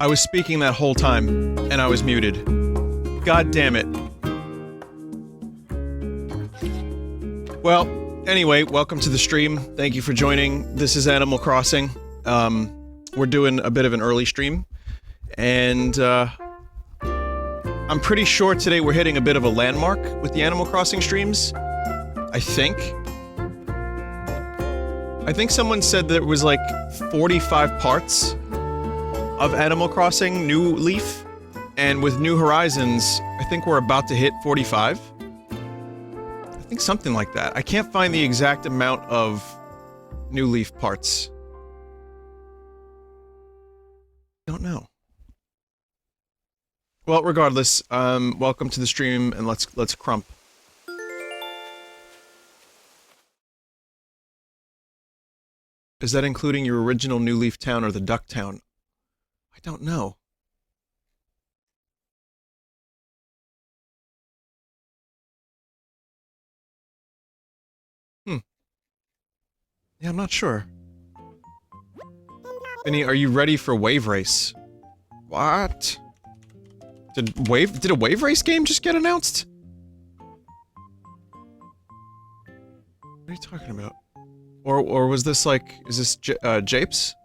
I was speaking that whole time, and I was muted. God damn it. Well, anyway, welcome to the stream. Thank you for joining. This is Animal Crossing. We're doing a bit of an early stream, and I'm pretty sure today we're hitting a bit of a landmark with the Animal Crossing streams. I think someone said there was like 45 parts of Animal Crossing New Leaf, and with New Horizons, I think we're about to hit 45. I think something like that. I can't find the exact amount of New Leaf parts. I don't know. Well, regardless, welcome to the stream, and let's crump. Is that including your original New Leaf town or the Duck town? I don't know. Yeah, I'm not sure. Vinny, are you ready for Wave Race? What? Did a Wave Race game just get announced? What are you talking about? Or was this like, is this Japes?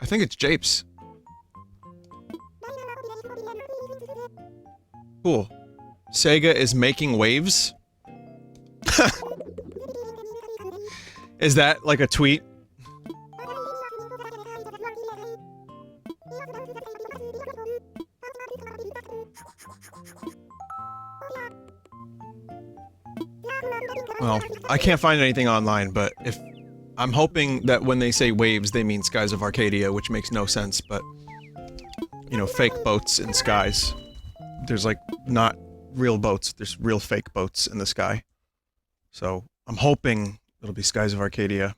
I think it's Japes. Cool. Sega is making waves? Is that like a tweet? Well, I can't find anything online, but if... I'm hoping that when they say waves, they mean Skies of Arcadia, which makes no sense, but... You know, fake boats in skies. There's like, not real boats, there's real fake boats in the sky. So, I'm hoping it'll be Skies of Arcadia.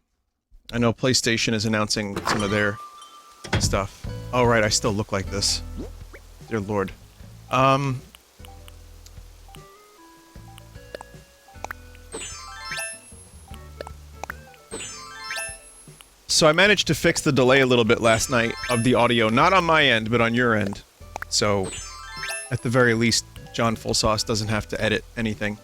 I know PlayStation is announcing some of their stuff. Oh right, I still look like this. Dear lord. So I managed to fix the delay a little bit last night of the audio, not on my end, but on your end. So, at the very least, John Fullsauce doesn't have to edit anything.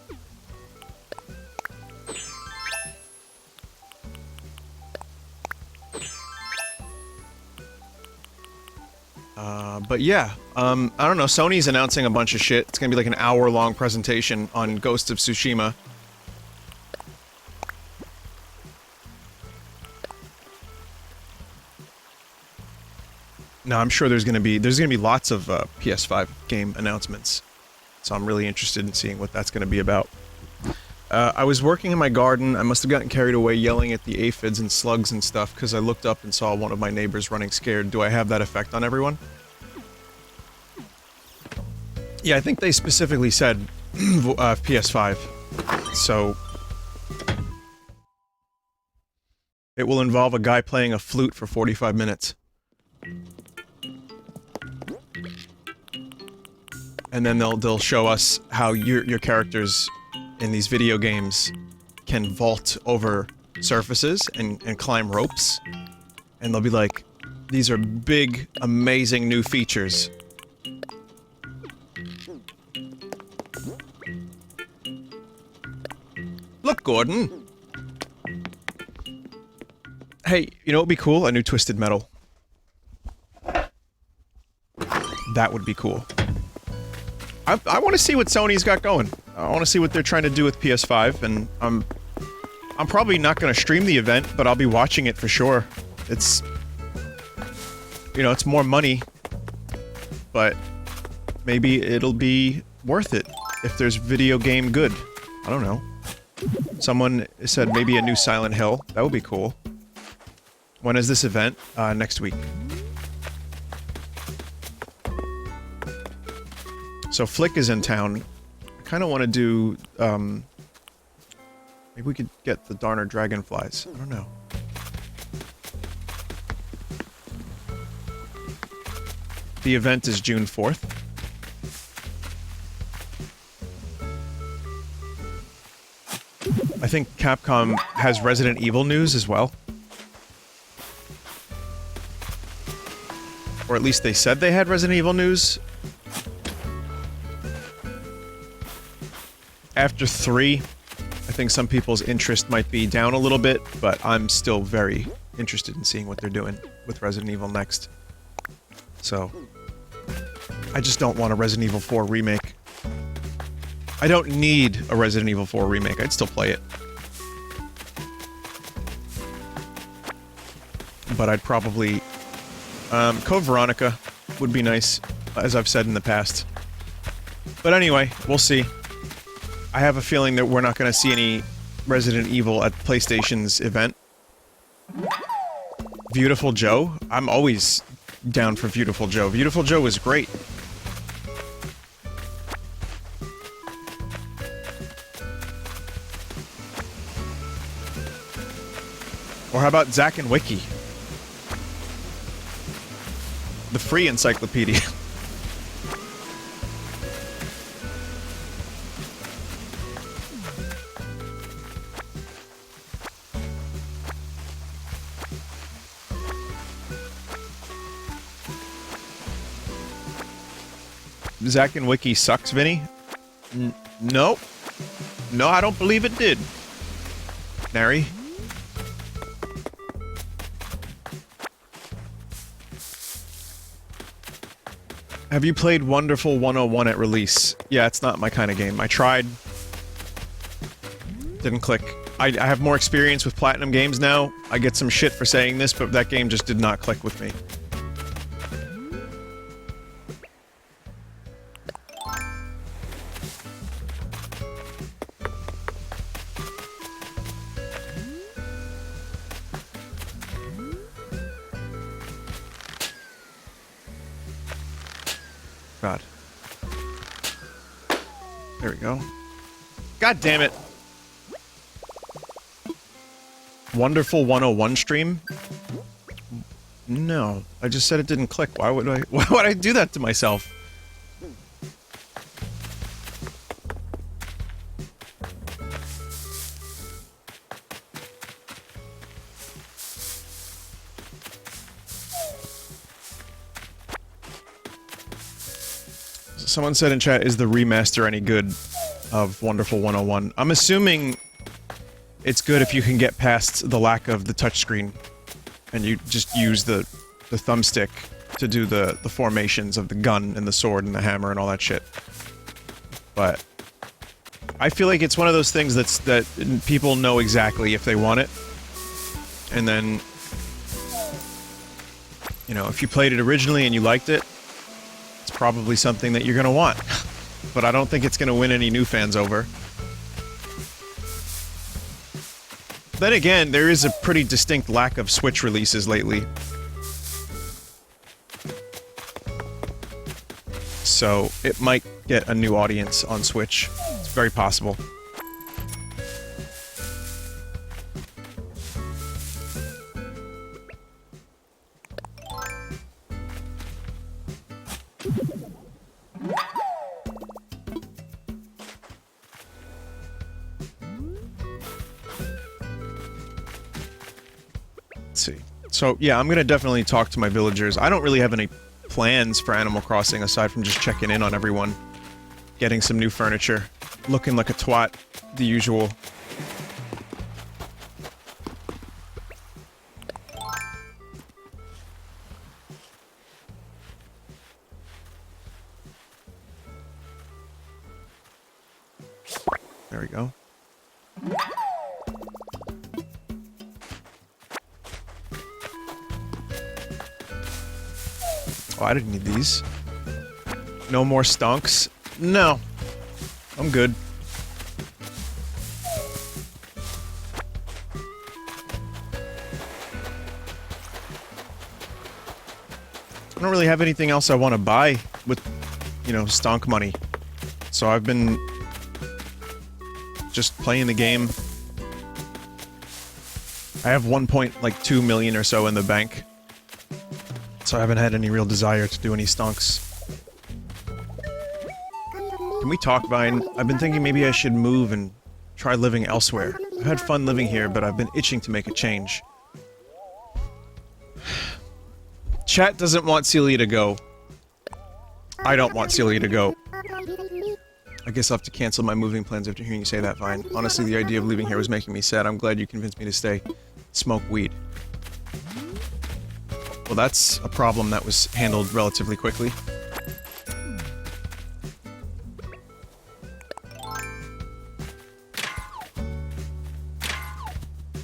But yeah, I don't know, Sony's announcing a bunch of shit. It's gonna be like an hour-long presentation on Ghost of Tsushima. No, I'm sure there's gonna be lots of PS5 game announcements. So I'm really interested in seeing what that's gonna be about. I was working in my garden. I must have gotten carried away yelling at the aphids and slugs and stuff because I looked up and saw one of my neighbors running scared. Do I have that effect on everyone? Yeah, I think they specifically said PS5. So... it will involve a guy playing a flute for 45 minutes. And then they'll show us how your characters in these video games can vault over surfaces and climb ropes. And they'll be like, these are big, amazing new features. Look, Gordon! Hey, you know what would be cool? A new Twisted Metal. That would be cool. I want to see what Sony's got going. I want to see what they're trying to do with PS5, and I'm probably not going to stream the event, but I'll be watching it for sure. It's... you know, it's more money, but maybe it'll be worth it if there's video game good. I don't know. Someone said maybe a new Silent Hill. That would be cool. When is this event? Next week. So Flick is in town. I kind of want to do, maybe we could get the Darner Dragonflies. I don't know. The event is June 4th. I think Capcom has Resident Evil news as well. Or at least they said they had Resident Evil news. After 3, I think some people's interest might be down a little bit, but I'm still very interested in seeing what they're doing with Resident Evil next. So, I just don't want a Resident Evil 4 remake. I don't need a Resident Evil 4 remake, I'd still play it. But I'd probably... Code Veronica would be nice, as I've said in the past. But anyway, we'll see. I have a feeling that we're not going to see any Resident Evil at PlayStation's event. Beautiful Joe? I'm always down for Beautiful Joe. Beautiful Joe is great. Or how about Zack and Wiki? The free encyclopedia. Zack and Wiki sucks, Vinny? No. No, I don't believe it did. Nary. Have you played Wonderful 101 at release? Yeah, it's not my kind of game. I tried. Didn't click. I have more experience with Platinum games now. I get some shit for saying this, but that game just did not click with me. God. There we go. God damn it. Wonderful 101 stream? No. I just said it didn't click. Why would I do that to myself? Someone said in chat, is the remaster any good of Wonderful 101? I'm assuming it's good if you can get past the lack of the touchscreen and you just use the thumbstick to do the formations of the gun and the sword and the hammer and all that shit. But I feel like it's one of those things that people know exactly if they want it. And then, you know, if you played it originally and you liked it, it's probably something that you're gonna want. But I don't think it's gonna win any new fans over. Then again, there is a pretty distinct lack of Switch releases lately. So, it might get a new audience on Switch. It's very possible. So, yeah, I'm gonna definitely talk to my villagers. I don't really have any plans for Animal Crossing aside from just checking in on everyone. Getting some new furniture. Looking like a twat. The usual. There we go. Oh, I didn't need these. No more stonks? No. I'm good. I don't really have anything else I want to buy with, you know, stonk money. So I've been just playing the game. I have 1.2 million or so in the bank. So I haven't had any real desire to do any stonks. Can we talk, Vine? I've been thinking maybe I should move and try living elsewhere. I've had fun living here, but I've been itching to make a change. Chat doesn't want Celia to go. I don't want Celia to go. I guess I'll have to cancel my moving plans after hearing you say that, Vine. Honestly, the idea of leaving here was making me sad. I'm glad you convinced me to stay. Smoke weed. Well, that's a problem that was handled relatively quickly.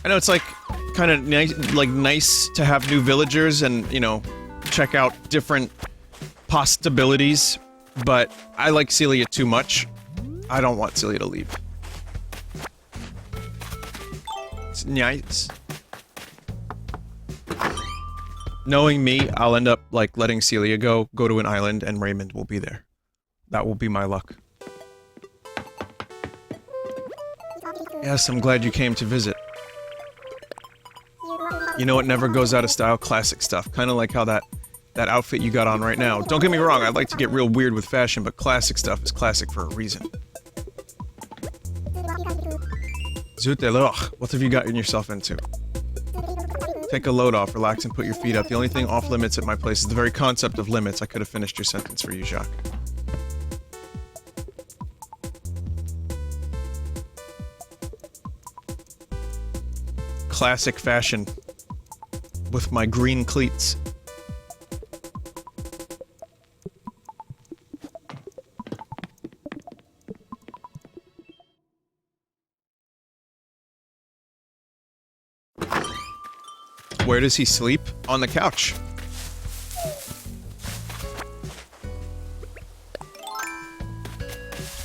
I know it's like kind of nice to have new villagers and, you know, check out different possibilities, but I like Celia too much. I don't want Celia to leave. It's nice. Knowing me, I'll end up, like, letting Celia go to an island, and Raymond will be there. That will be my luck. Yes, I'm glad you came to visit. You know what never goes out of style? Classic stuff. Kind of like how that outfit you got on right now. Don't get me wrong, I'd like to get real weird with fashion, but classic stuff is classic for a reason. Zut, what have you gotten yourself into? Take a load off, relax, and put your feet up. The only thing off limits at my place is the very concept of limits. I could have finished your sentence for you, Jacques. Classic fashion. With my green cleats. Where does he sleep? On the couch.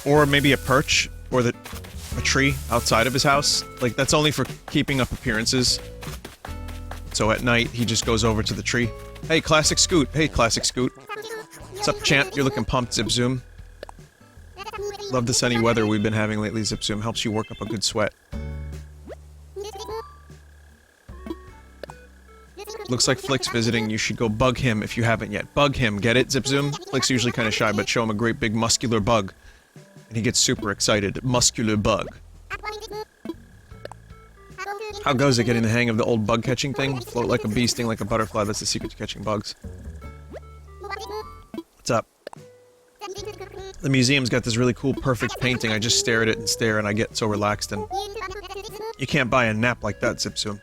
Or maybe a perch, or a tree outside of his house. Like, that's only for keeping up appearances. So at night, he just goes over to the tree. Hey, Classic Scoot. Hey, Classic Scoot. What's up, champ? You're looking pumped, Zipzoom. Love the sunny weather we've been having lately, Zipzoom. Helps you work up a good sweat. Looks like Flick's visiting. You should go bug him if you haven't yet. Bug him, get it, Zipzoom? Flick's usually kind of shy, but show him a great big muscular bug. And he gets super excited. Muscular bug. How goes it getting the hang of the old bug catching thing? Float like a bee, sting like a butterfly. That's the secret to catching bugs. What's up? The museum's got this really cool, perfect painting. I just stare at it and stare, and I get so relaxed, and... You can't buy a nap like that, Zipzoom.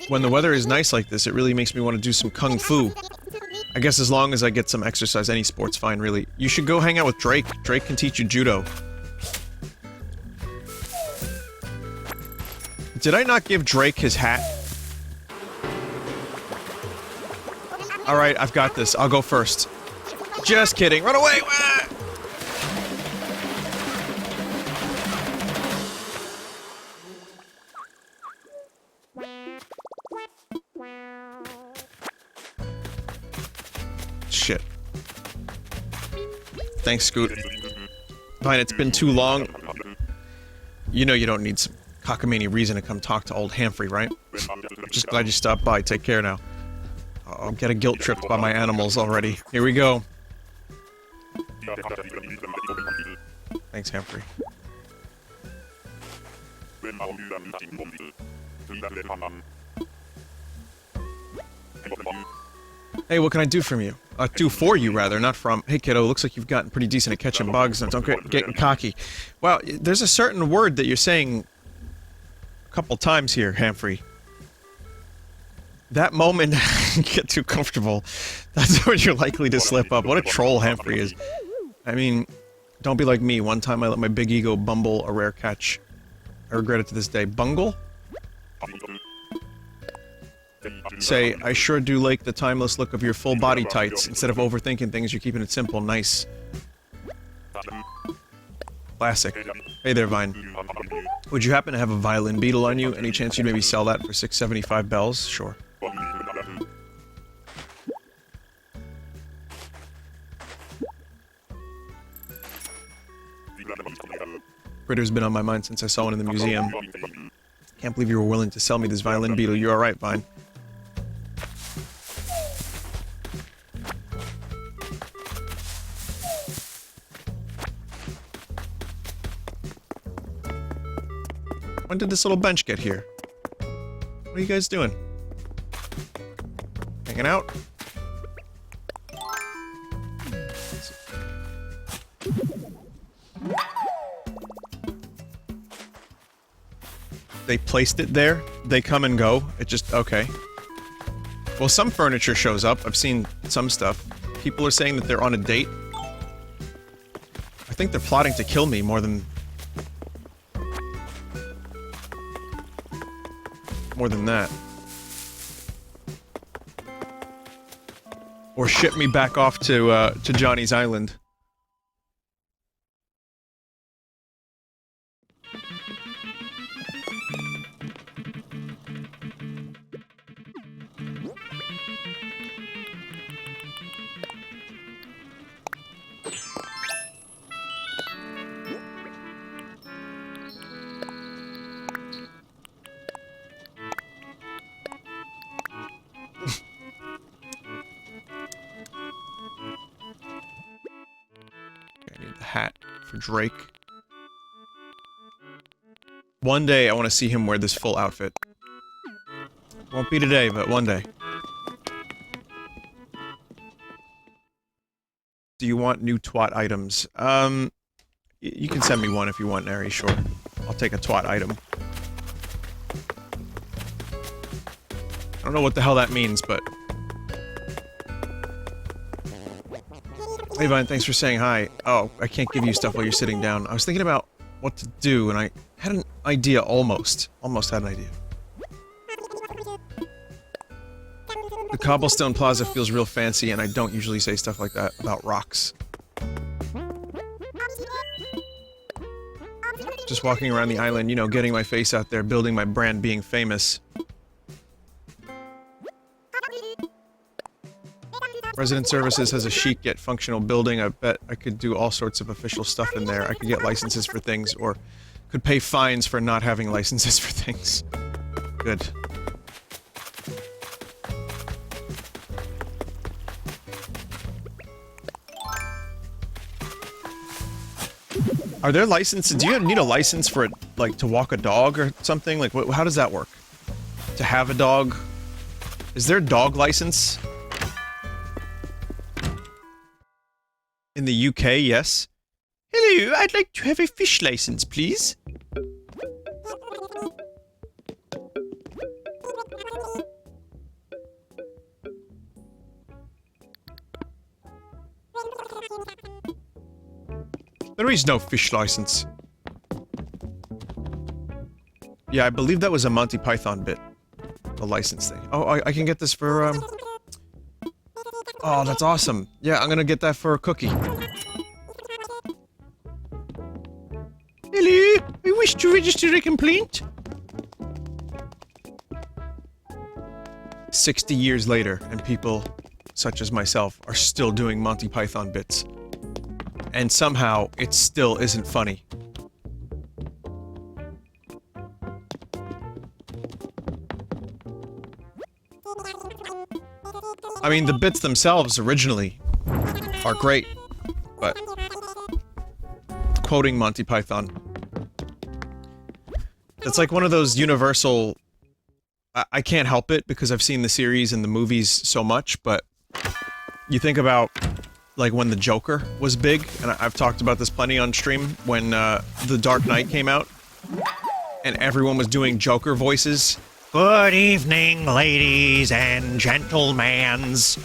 When the weather is nice like this, it really makes me want to do some kung fu. I guess as long as I get some exercise, any sport's fine, really. You should go hang out with Drake. Drake can teach you judo. Did I not give Drake his hat? Alright, I've got this. I'll go first. Just kidding. Run away! Ah! Shit. Thanks, Scoot. Fine, it's been too long. You know you don't need some cockamamie reason to come talk to old Humphrey, right? Just glad you stopped by. Take care now. I'll get a guilt tripped by my animals already. Here we go. Thanks, Humphrey. Hey, what can I do from you? Do for you, rather, not from... Hey, kiddo, looks like you've gotten pretty decent at catching bugs, and don't get getting cocky. Wow, there's a certain word that you're saying a couple times here, Humphrey. That moment, you get too comfortable. That's when you're likely to slip up. What a troll Humphrey is. I mean, don't be like me. One time I let my big ego bumble a rare catch. I regret it to this day. Bungle? Say, I sure do like the timeless look of your full body tights. Instead of overthinking things, you're keeping it simple. Nice. Classic. Hey there, Vine. Would you happen to have a violin beetle on you? Any chance you'd maybe sell that for 675 bells? Sure. Critter's been on my mind since I saw one in the museum. Can't believe you were willing to sell me this violin beetle. You're alright, Vine. When did this little bench get here? What are you guys doing? Hanging out? They placed it there? They come and go? It just... okay. Well, some furniture shows up. I've seen some stuff. People are saying that they're on a date. I think they're plotting to kill me more than... more than that. Or ship me back off to Johnny's Island. Hat for Drake. One day I want to see him wear this full outfit. Won't be today, but one day. Do you want new twat items? You can send me one if you want, Neri, sure. I'll take a twat item. I don't know what the hell that means, but... Hey Vine, thanks for saying hi. Oh, I can't give you stuff while you're sitting down. I was thinking about what to do, and I had an idea almost. Almost had an idea. The Cobblestone Plaza feels real fancy, and I don't usually say stuff like that about rocks. Just walking around the island, you know, getting my face out there, building my brand, being famous. Resident Services has a chic yet functional building. I bet I could do all sorts of official stuff in there. I could get licenses for things, or could pay fines for not having licenses for things. Good. Are there licenses? Do you need a license for, like, to walk a dog or something? Like, how does that work? To have a dog? Is there a dog license? In the UK, yes. Hello, I'd like to have a fish license, please. There is no fish license. Yeah, I believe that was a Monty Python bit. The license thing. Oh, I can get this for, Oh, that's awesome. Yeah, I'm gonna get that for a cookie. Hello, I wish to register a complaint. 60 years later, and people, such as myself, are still doing Monty Python bits. And somehow, it still isn't funny. I mean, the bits themselves, originally, are great, but... quoting Monty Python. It's like one of those universal... I can't help it, because I've seen the series and the movies so much, but... you think about, like, when the Joker was big, and I've talked about this plenty on stream, when, The Dark Knight came out, and everyone was doing Joker voices. Good evening, ladies and gentlemans.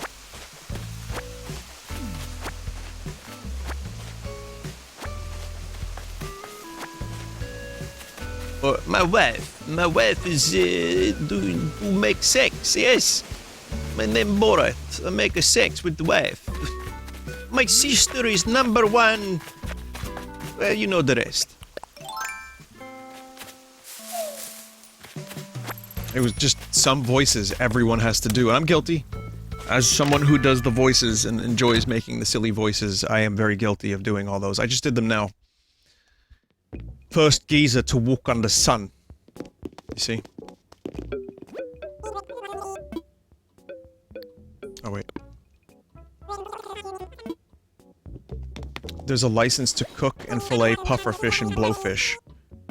My wife is, do make sex, yes. My name Borat, I make a sex with the wife. My sister is #1. Well, you know the rest. It was just some voices everyone has to do, and I'm guilty. As someone who does the voices and enjoys making the silly voices, I am very guilty of doing all those. I just did them now. First geezer to walk on the sun. You see? Oh, wait. There's a license to cook and fillet pufferfish and blowfish.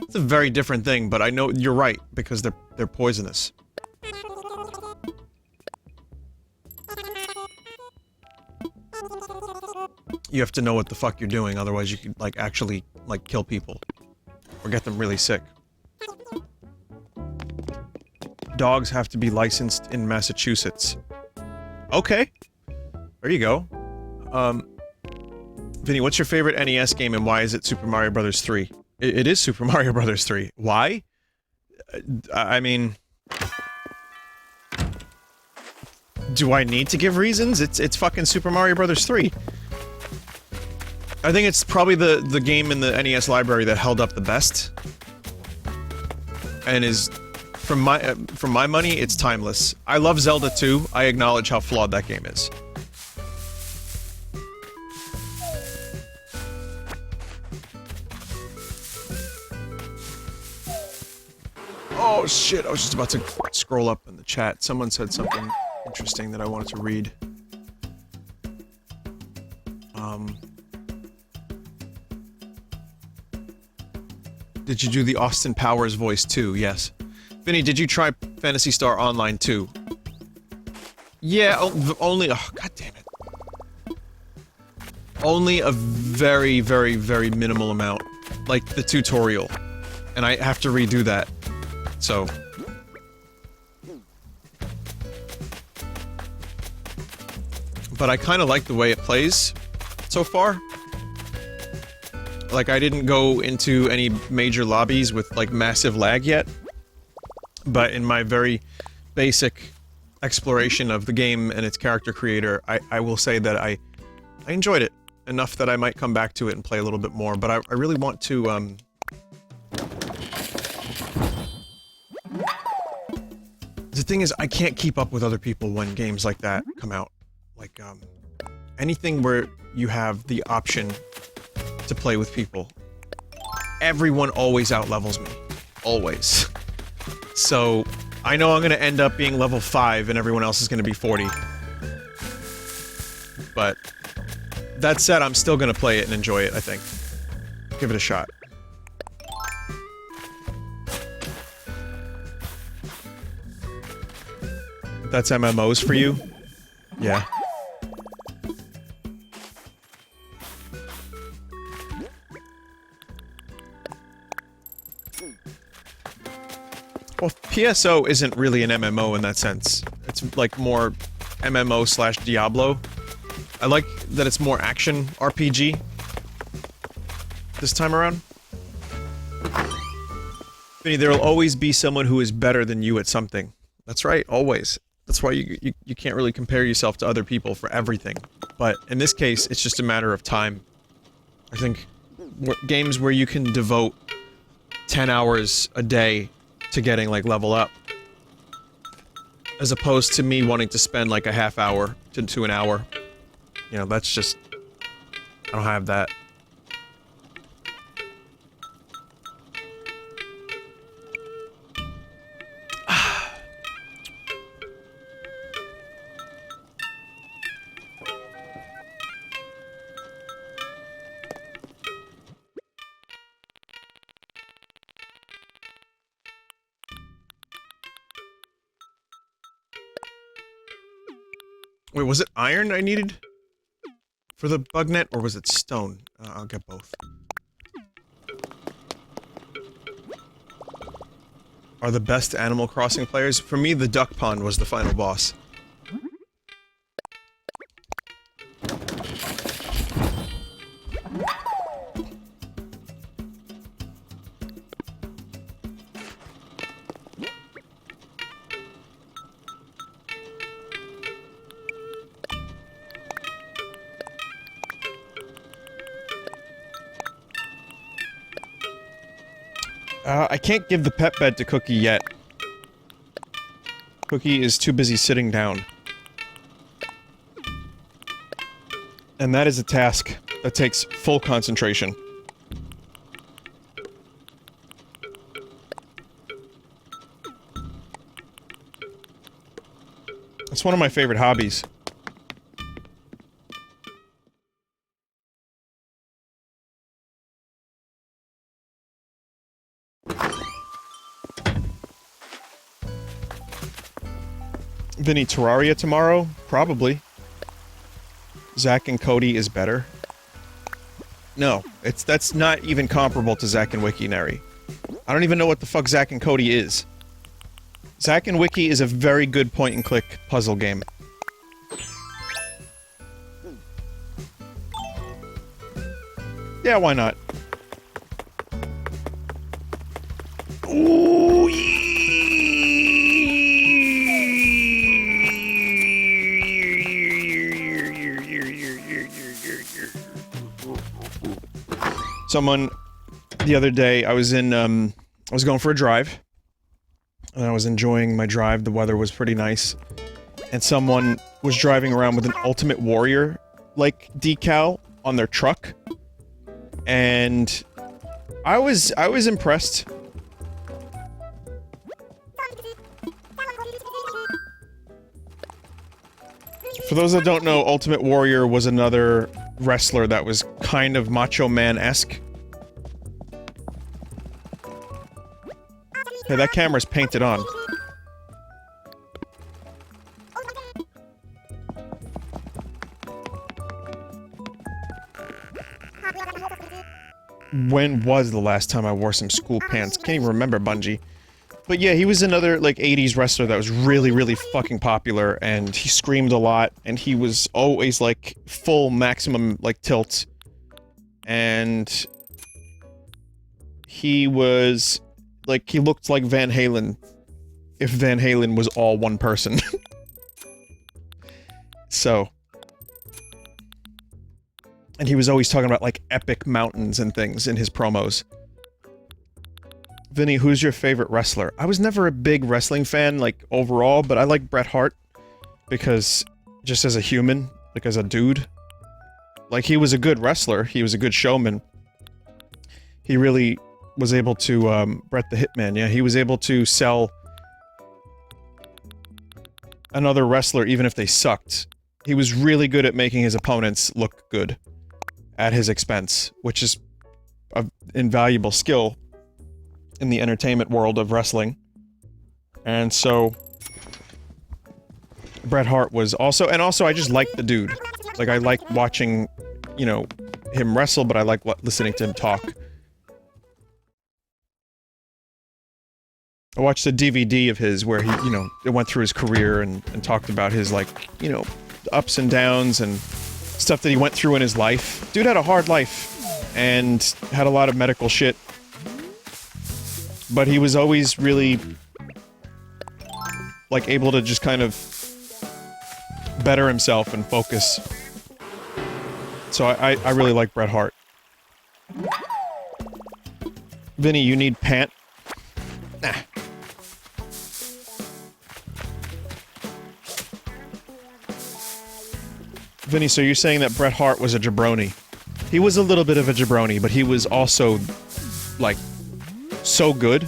It's a very different thing, but I know you're right, because they're poisonous. you have to know what the fuck you're doing, otherwise you could, like, actually, like, kill people. Or get them really sick. Dogs have to be licensed in Massachusetts. Okay. There you go. Vinny, what's your favorite NES game and why is it Super Mario Bros. 3? It is Super Mario Bros. 3. Why? I mean... Do I need to give reasons? It's fucking Super Mario Bros. 3. I think it's probably the game in the NES library that held up the best. And is... From my money, it's timeless. I love Zelda 2. I acknowledge how flawed that game is. Oh shit, I was just about to scroll up in the chat. Someone said something interesting that I wanted to read. Did you do the Austin Powers voice too? Yes. Vinny, did you try Phantasy Star Online 2? Yeah, only- oh, god damn it. Only a very, very, very minimal amount. Like, the tutorial. And I have to redo that. So... But I kinda like the way it plays, so far. Like, I didn't go into any major lobbies with, like, massive lag yet. But in my very basic exploration of the game and its character creator, I will say that I enjoyed it enough that I might come back to it and play a little bit more, but I really want to, The thing is, I can't keep up with other people when games like that come out. Like, anything where you have the option to play with people. Everyone always outlevels me. Always. So, I know I'm gonna end up being level 5 and everyone else is gonna be 40. But, that said, I'm still gonna play it and enjoy it, I think. Give it a shot. That's MMOs for you? Yeah. Well, PSO isn't really an MMO in that sense. It's like more MMO slash Diablo. I like that it's more action RPG this time around. Vinny, there will always be someone who is better than you at something. That's right, always. That's why you can't really compare yourself to other people for everything. But in this case, it's just a matter of time. I think games where you can devote 10 hours a day to getting, like, level up. As opposed to me wanting to spend, like, a half hour to an hour. You know, that's just... I don't have that. Wait, was it iron I needed? For the bug net, or was it stone? I'll get both. Are the best Animal Crossing players? For me, the duck pond was the final boss. I can't give the pet bed to Cookie yet. Cookie is too busy sitting down. And that is a task that takes full concentration. It's one of my favorite hobbies. Vinny, Terraria tomorrow? Probably. Zach and Cody is better. No, that's not even comparable to Zack and Wiki, Neri. I don't even know what the fuck Zack and Cody is. Zack and Wiki is a very good point-and-click puzzle game. Yeah, why not? Ooh, someone the other day, I was going for a drive, and I was enjoying my drive. The weather was pretty nice, and someone was driving around with an Ultimate Warrior like decal on their truck, and I was impressed. For those that don't know, Ultimate Warrior was another wrestler that was kind of Macho Man-esque. Hey, that camera's painted on. When was the last time I wore some school pants? Can't even remember, Bungie. But yeah, he was another, like, 80s wrestler that was really, really fucking popular, and he screamed a lot, and he was always, like, full maximum, like, tilt. And he was, like, he looked like Van Halen, if Van Halen was all one person. So. And he was always talking about, like, epic mountains and things in his promos. Vinny, who's your favorite wrestler? I was never a big wrestling fan, like, overall, but I like Bret Hart. Because, just as a human, like, as a dude. Like, he was a good wrestler, he was a good showman. He really was able to, Bret the Hitman, yeah, he was able to sell another wrestler even if they sucked. He was really good at making his opponents look good at his expense, which is an invaluable skill in the entertainment world of wrestling. And so Bret Hart was also, and also I just like the dude. Like, I like watching, you know, him wrestle, but I like listening to him talk. I watched a DVD of his where he, you know, it went through his career and talked about his, like, you know, ups and downs and stuff that he went through in his life. Dude had a hard life and had a lot of medical shit. But he was always really, like, able to just kind of better himself and focus. So I really like Bret Hart. Vinny, you need pant? Nah. Vinny, so you're saying that Bret Hart was a jabroni. He was a little bit of a jabroni, but he was also, like, so good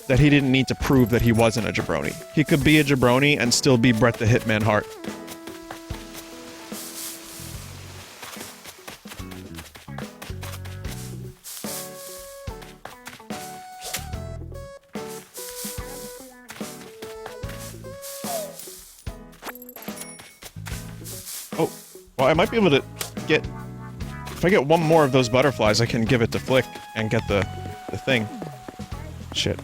that he didn't need to prove that he wasn't a jabroni. He could be a jabroni and still be Bret the Hitman Hart. Oh, well, I might be able to get... If I get one more of those butterflies, I can give it to Flick and get the thing. Shit.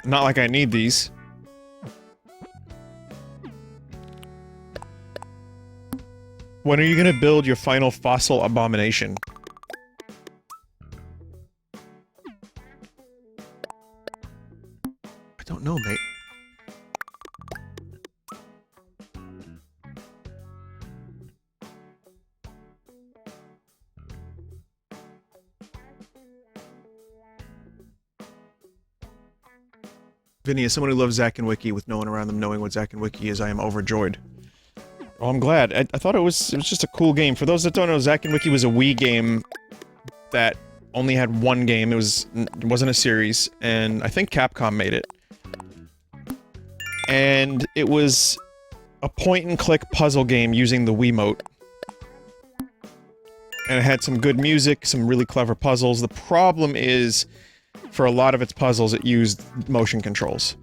Not like I need these. When are you gonna build your final fossil abomination? I don't know, mate. Vinny, as someone who loves Zack and Wiki with no one around them knowing what Zack and Wiki is, I am overjoyed. Oh, I'm glad. I thought it was just a cool game. For those that don't know, Zack and Wiki was a Wii game that only had one game. It wasn't a series, and I think Capcom made it. And it was a point-and-click puzzle game using the Wiimote. And it had some good music, some really clever puzzles. The problem is, for a lot of its puzzles, it used motion controls.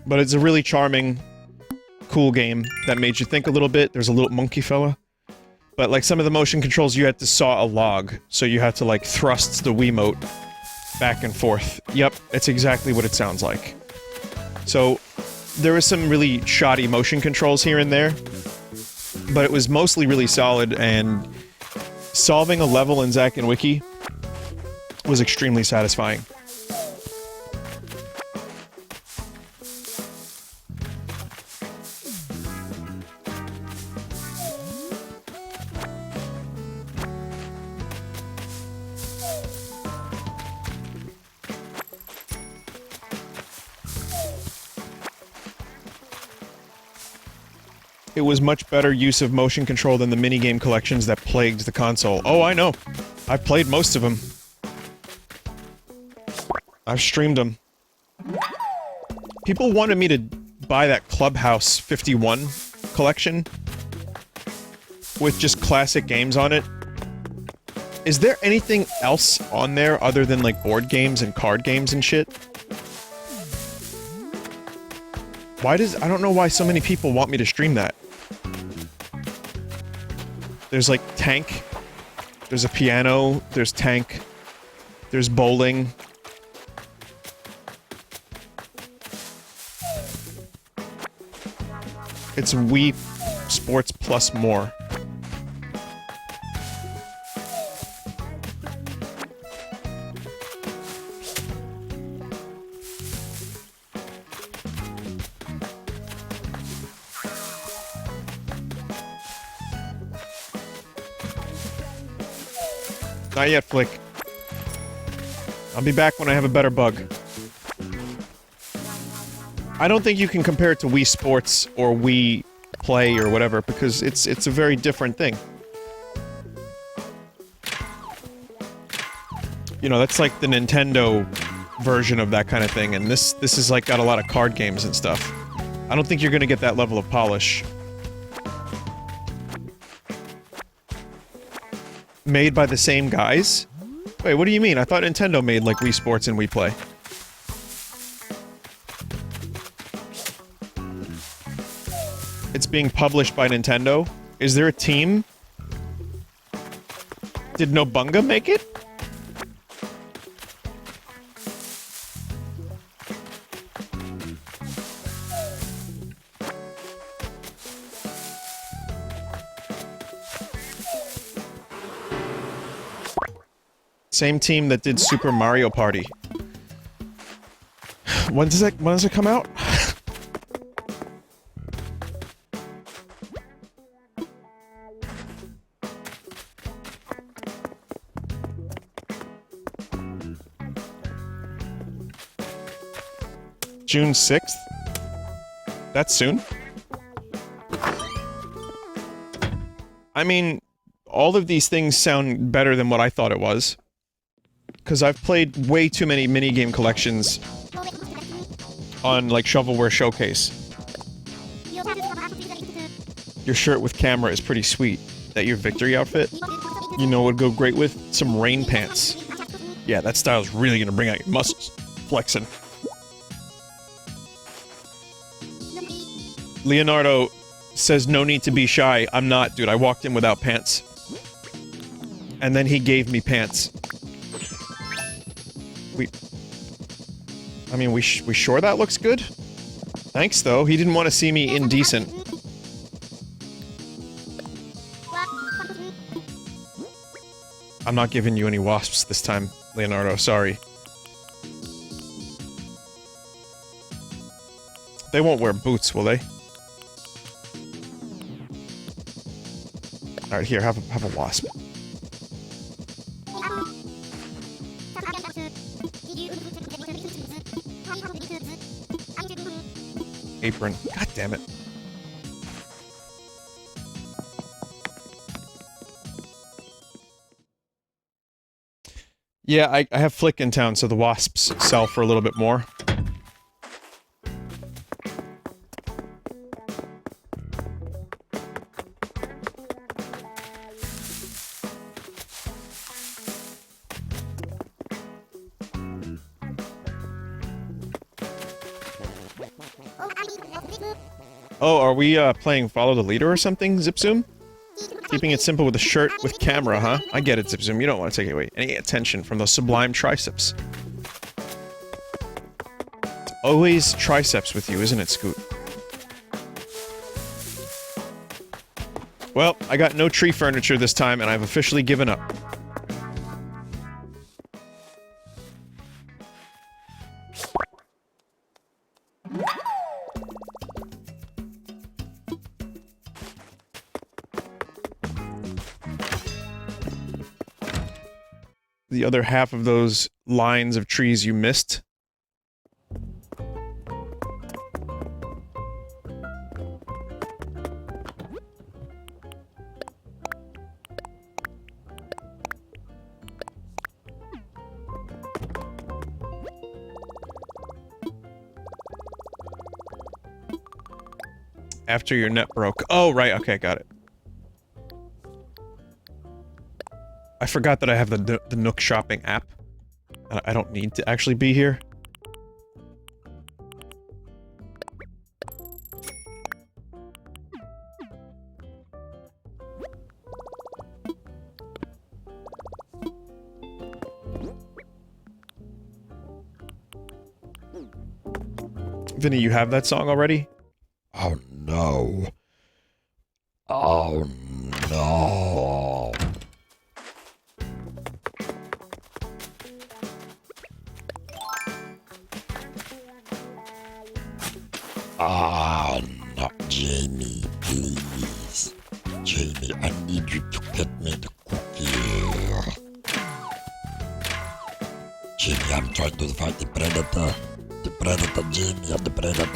But it's a really charming, cool game that made you think a little bit. There's a little monkey fella. But like some of the motion controls, you had to saw a log. So you had to like thrust the Wiimote back and forth. Yep, it's exactly what it sounds like. So there was some really shoddy motion controls here and there. But it was mostly really solid, and solving a level in Zack and Wiki was extremely satisfying. It was much better use of motion control than the minigame collections that plagued the console. Oh, I know. I've played most of them. I've streamed them. People wanted me to buy that Clubhouse 51 collection with just classic games on it. Is there anything else on there other than like board games and card games and shit? I don't know why so many people want me to stream that. There's like Tank, there's a piano, there's Tank, there's bowling. It's Wii Sports plus more. Not yet, Flick. I'll be back when I have a better bug. I don't think you can compare it to Wii Sports or Wii Play or whatever, because it's a very different thing. You know, that's like the Nintendo version of that kind of thing, and this is like got a lot of card games and stuff. I don't think you're gonna get that level of polish. Made by the same guys? Wait, what do you mean? I thought Nintendo made, like, Wii Sports and Wii Play. It's being published by Nintendo? Is there a team? Did Nobunga make it? Same team that did Super Mario Party. When does it come out? June 6th? That's soon? I mean, all of these things sound better than what I thought it was. Because I've played way too many minigame collections on, like, Shovelware Showcase. Your shirt with camera is pretty sweet. That your victory outfit? You know what would go great with? Some rain pants. Yeah, that style's really gonna bring out your muscles. Flexing. Leonardo says no need to be shy. I'm not, dude. I walked in without pants. And then he gave me pants. I mean, we sure that looks good? Thanks, though. He didn't want to see me indecent. I'm not giving you any wasps this time, Leonardo. Sorry. They won't wear boots, will they? Alright, here, have a wasp. apron. God damn it. Yeah, I have Flick in town, so the wasps sell for a little bit more. Oh, are we, playing Follow the Leader or something, Zipzoom? Keeping it simple with a shirt with camera, huh? I get it, Zipzoom. You don't want to take away any attention from those sublime triceps. It's always triceps with you, isn't it, Scoot? Well, I got no tree furniture this time, and I've officially given up. The other half of those lines of trees you missed. After your net broke. Oh, right, okay, got it. I forgot that I have the Nook shopping app. I don't need to actually be here. Vinny, you have that song already? Oh no. Oh no. Ah, no, Jamie, please. Jamie, I need you to get me the cookie. Jamie, I'm trying to fight the predator. The predator, Jamie, I'm the predator.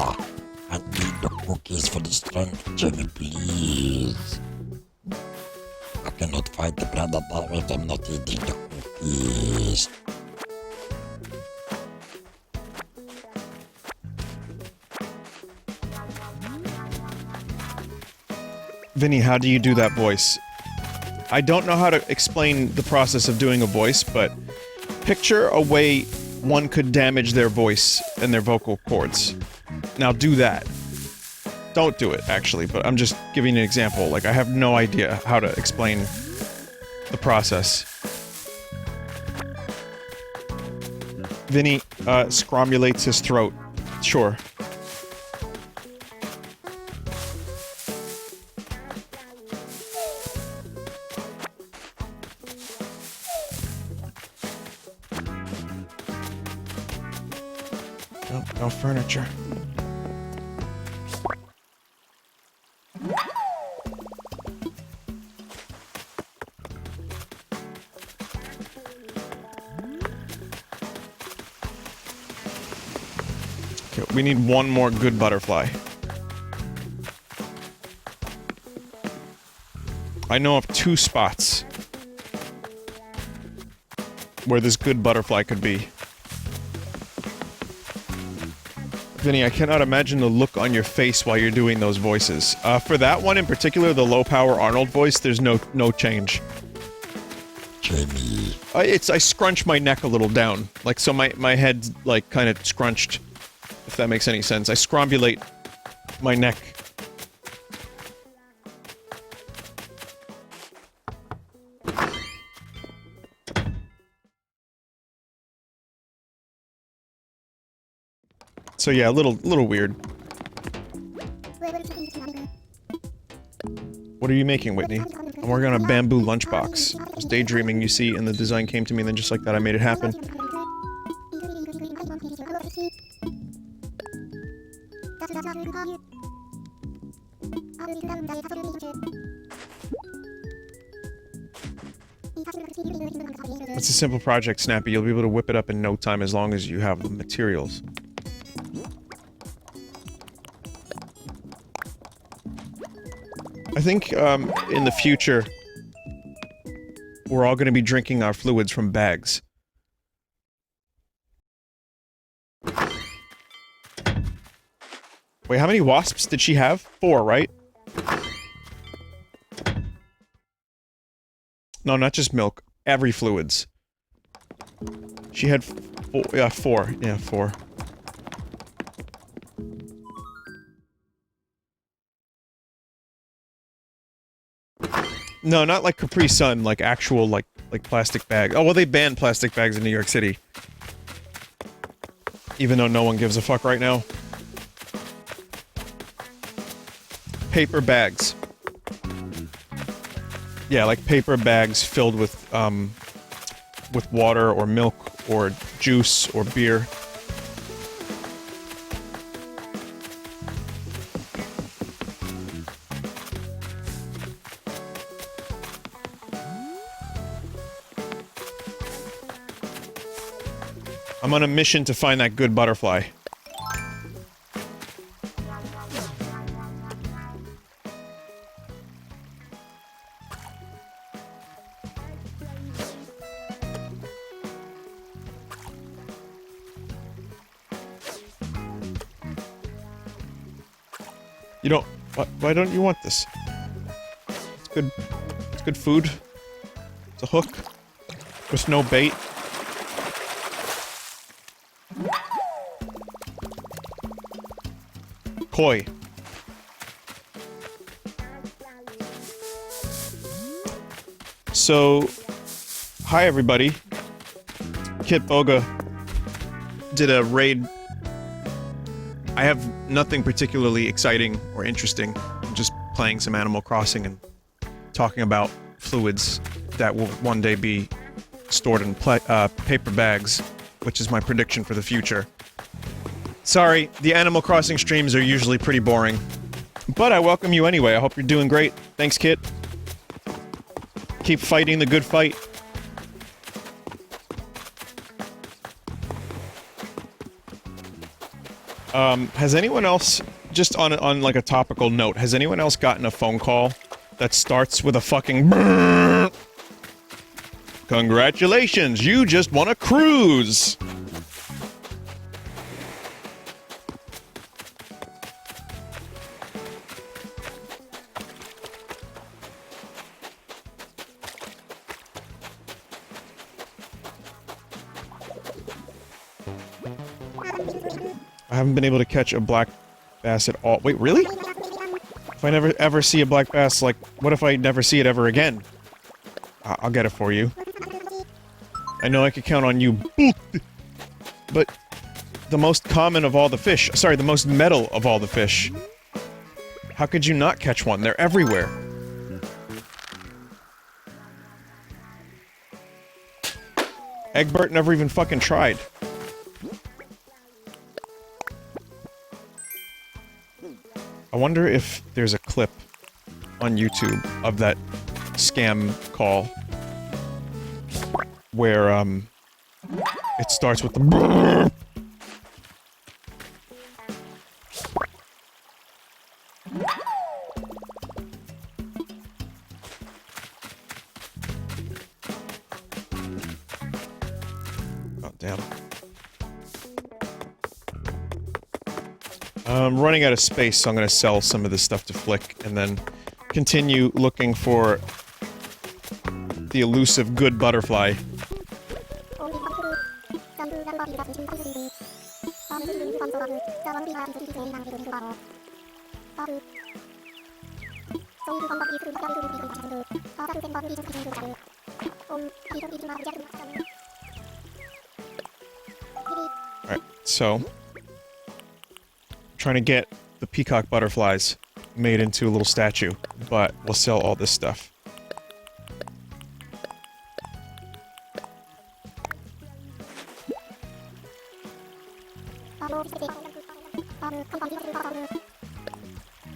I need the cookies for the strength, Jamie, please. I cannot fight the predator if I'm not eating the cookies. Vinny, how do you do that voice? I don't know how to explain the process of doing a voice, but picture a way one could damage their voice and their vocal cords. Now do that. Don't do it, actually, but I'm just giving an example. Like, I have no idea how to explain the process. Vinny, scromulates his throat. Sure. No furniture. Okay, we need one more good butterfly. I know of 2 spots where this good butterfly could be. Vinny, I cannot imagine the look on your face while you're doing those voices. For that one in particular, the low-power Arnold voice, there's no change. Jamie. I scrunch my neck a little down. Like, so my head's, like, kind of scrunched. If that makes any sense. I scrombulate my neck. So yeah, a little weird. What are you making, Whitney? I'm working on a bamboo lunchbox. I was daydreaming, you see, and the design came to me, and then just like that, I made it happen. It's a simple project, Snappy. You'll be able to whip it up in no time as long as you have the materials. I think, in the future, we're all gonna be drinking our fluids from bags. Wait, how many wasps did she have? 4, right? No, not just milk. Every fluids. She had 4. Yeah, 4. Yeah, 4. No, not like Capri Sun, like actual, like plastic bag. Oh, well, they banned plastic bags in New York City. Even though no one gives a fuck right now. Paper bags. Yeah, like paper bags filled with water or milk or juice or beer. I'm on a mission to find that good butterfly. You don't... Why don't you want this? It's good... It's good food. It's a hook. With no bait. Koi. So... Hi everybody. Kit Boga did a raid. I have nothing particularly exciting or interesting. I'm just playing some Animal Crossing and talking about fluids that will one day be stored in paper bags, which is my prediction for the future. Sorry, the Animal Crossing streams are usually pretty boring. But I welcome you anyway. I hope you're doing great. Thanks, Kit. Keep fighting the good fight. Has anyone else, just on like a topical note, has anyone else gotten a phone call that starts with a fucking brrrr? Congratulations, you just won a cruise! I haven't been able to catch a black bass at all. Wait, really? If I never ever see a black bass, like, what if I never see it ever again? I'll get it for you. I know I could count on you. But the most common of all the fish, sorry, the most metal of all the fish. How could you not catch one? They're everywhere. Egbert never even fucking tried. I wonder if there's a clip on YouTube of that scam call where, it starts with the brrrr. Oh, damn. I'm running out of space, so I'm gonna sell some of this stuff to Flick, and then continue looking for the elusive good butterfly. Alright, so... trying to get the peacock butterflies made into a little statue, but we'll sell all this stuff.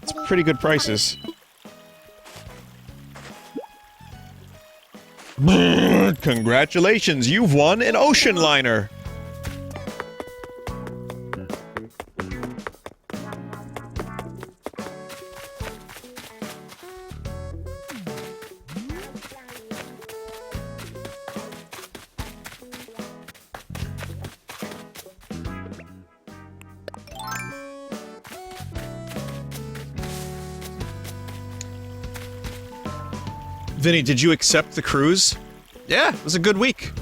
It's pretty good prices. Congratulations, you've won an ocean liner! Vinny, did you accept the cruise? Yeah, it was a good week.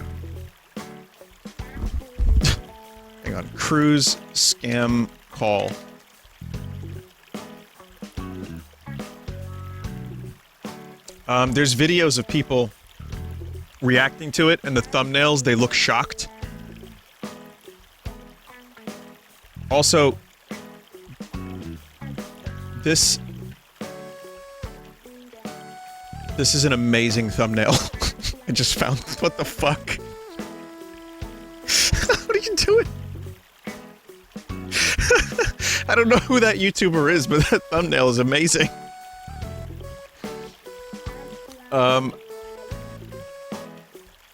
Hang on. Cruise scam call. There's videos of people reacting to it, and the thumbnails, they look shocked. Also, this is an amazing thumbnail. I just found, what the fuck? What are you doing? I don't know who that YouTuber is, but that thumbnail is amazing.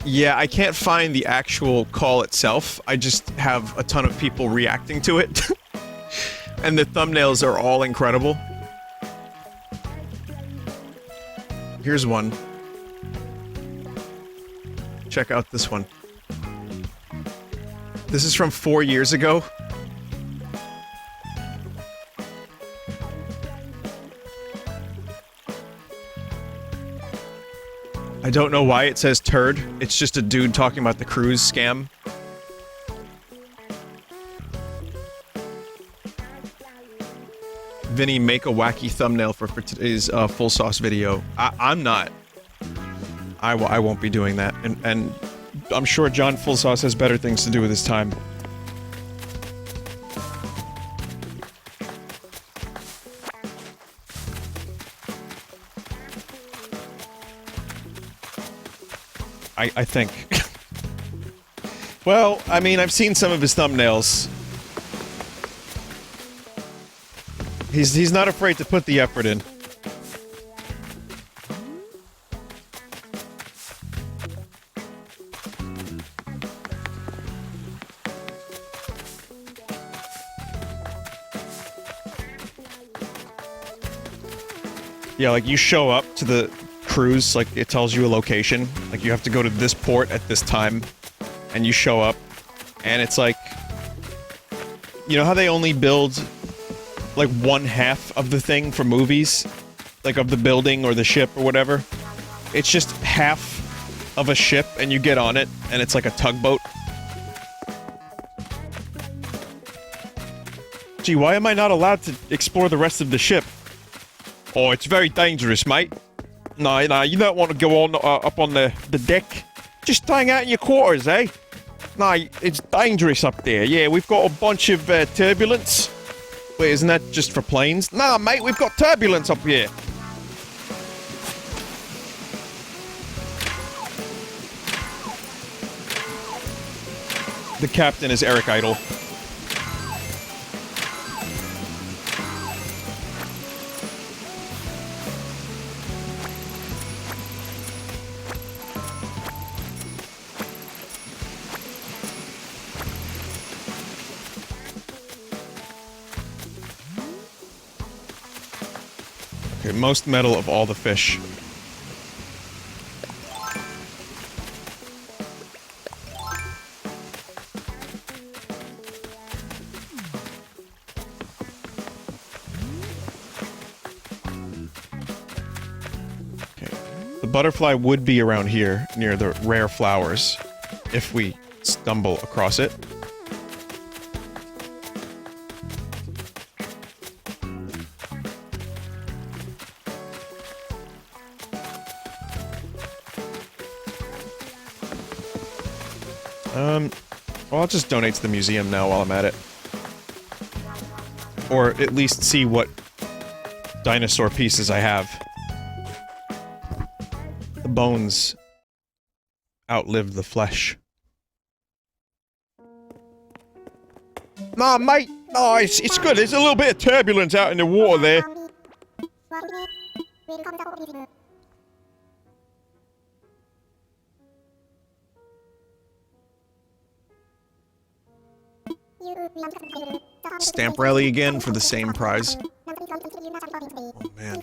Yeah, I can't find the actual call itself. I just have a ton of people reacting to it. And the thumbnails are all incredible. Here's one. Check out this one. This is from 4 years ago. I don't know why it says turd. It's just a dude talking about the cruise scam. Vinny, make a wacky thumbnail for today's full sauce video. I'm not. I won't be doing that. And I'm sure John Full Sauce has better things to do with his time. I think. Well, I mean, I've seen some of his thumbnails. He's not afraid to put the effort in. Yeah, like you show up to the cruise, like it tells you a location, like you have to go to this port at this time, and you show up, and it's like, you know how they only build like one half of the thing for movies, like of the building or the ship or whatever? It's just half of a ship, and you get on it, and it's like a tugboat. Gee, why am I not allowed to explore the rest of the ship? Oh, it's very dangerous, mate. No, you don't want to go on up on the deck. Just hang out in your quarters, eh? No, it's dangerous up there. Yeah, we've got a bunch of turbulence. Wait, isn't that just for planes? Nah, mate, we've got turbulence up here. The captain is Eric Idle. Most metal of all the fish. Okay. The butterfly would be around here, near the rare flowers, if we stumble across it. Well, I'll just donate to the museum now while I'm at it. Or at least see what dinosaur pieces I have. The bones outlived the flesh. Nah, mate! No, it's good. There's a little bit of turbulence out in the water there. Stamp rally again for the same prize. Oh, man.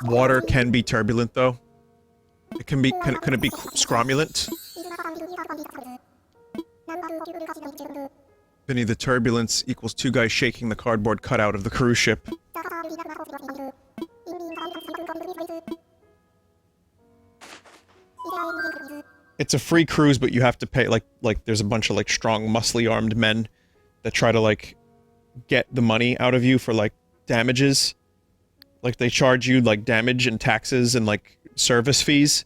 Water can be turbulent, though. Can it be scromulent? Vinny, the turbulence equals two guys shaking the cardboard cutout of the cruise ship. It's a free cruise, but you have to pay, like there's a bunch of, like, strong, muscly armed men that try to, like, get the money out of you for, like, damages. Like, they charge you, like, damage and taxes and, like, service fees.